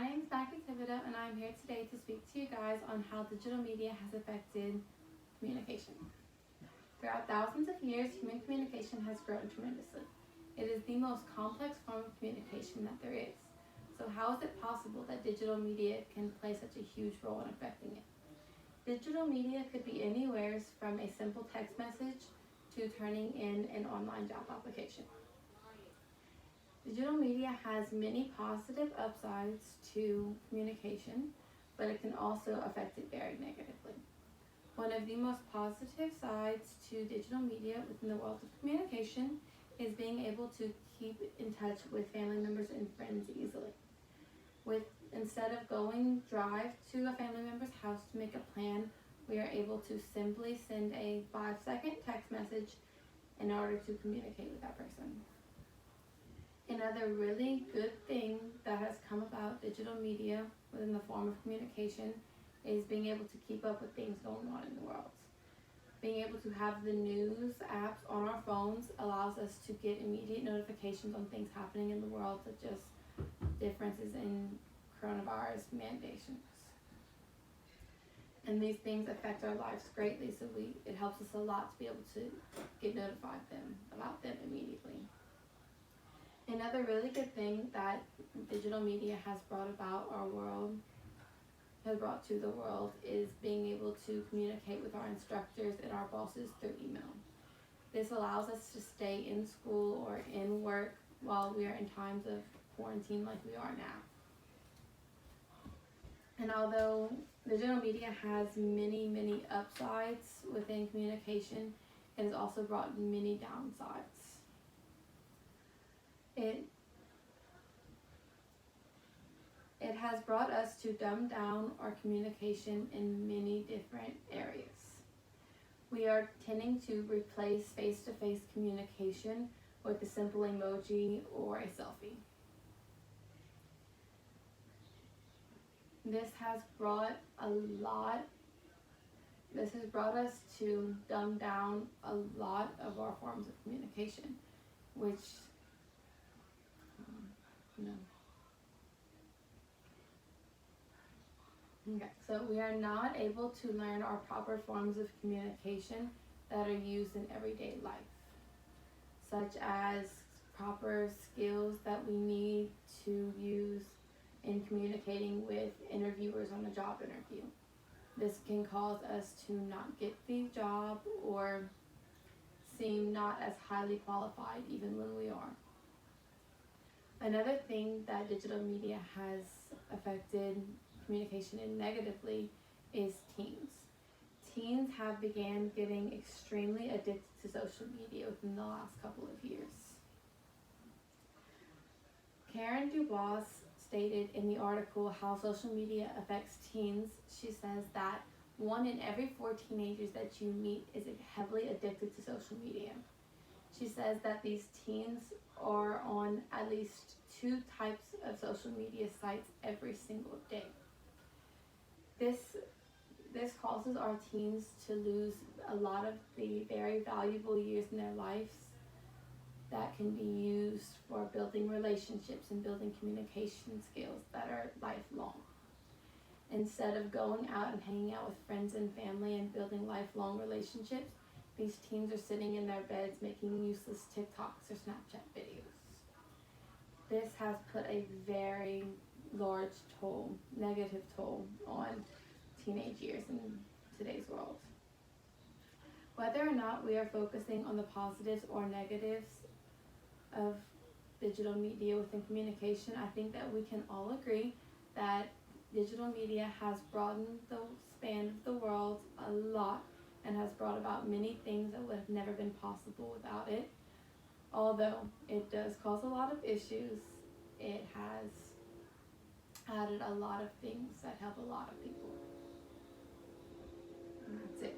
My name is Maggie Thibodeau, and I'm here today to speak to you guys on how digital media has affected communication. Throughout thousands of years, human communication has grown tremendously. It is the most complex form of communication that there is. So how is it possible that digital media can play such a huge role in affecting it? Digital media could be anywhere from a simple text message to turning in an online job application. Digital media has many positive upsides to communication, but it can also affect it very negatively. One of the most positive sides to digital media within the world of communication is being able to keep in touch with family members and friends easily. Instead of going drive to a family member's house to make a plan, we are able to simply send a 5-second text message in order to communicate with that person. Another really good thing that has come about digital media within the form of communication is being able to keep up with things going on in the world. Being able to have the news apps on our phones allows us to get immediate notifications on things happening in the world, such as differences in coronavirus mandations. And these things affect our lives greatly, so it helps us a lot to be able to get notified about them immediately. Another really good thing that digital media has brought to the world is being able to communicate with our instructors and our bosses through email. This allows us to stay in school or in work while we are in times of quarantine like we are now. And although digital media has many upsides within communication, it has also brought many downsides. It has brought us to dumb down our communication in many different areas. We are tending to replace face-to-face communication with a simple emoji or a selfie. This has brought us to dumb down a lot of our forms of communication, which Okay, so we are not able to learn our proper forms of communication that are used in everyday life, such as proper skills that we need to use in communicating with interviewers on a job interview. This can cause us to not get the job or seem not as highly qualified even when we are. Another thing that digital media has affected communication in negatively is teens. Teens have began getting extremely addicted to social media within the last couple of years. Karen DuBois stated in the article How Social Media Affects Teens, she says that 1 in every 4 teenagers that you meet is heavily addicted to social media. She says that these teens are on at least 2 types of social media sites every single day. This causes our teens to lose a lot of the very valuable years in their lives that can be used for building relationships and building communication skills that are lifelong. Instead of going out and hanging out with friends and family and building lifelong relationships, these teens are sitting in their beds making useless TikToks or Snapchat videos. This has put a very large negative toll on teenage years in today's world. Whether or not we are focusing on the positives or negatives of digital media within communication, I think that we can all agree that digital media has broadened the span of the world a lot and has brought about many things that would have never been possible without it. Although it does cause a lot of issues, it has added a lot of things that help a lot of people. And that's it.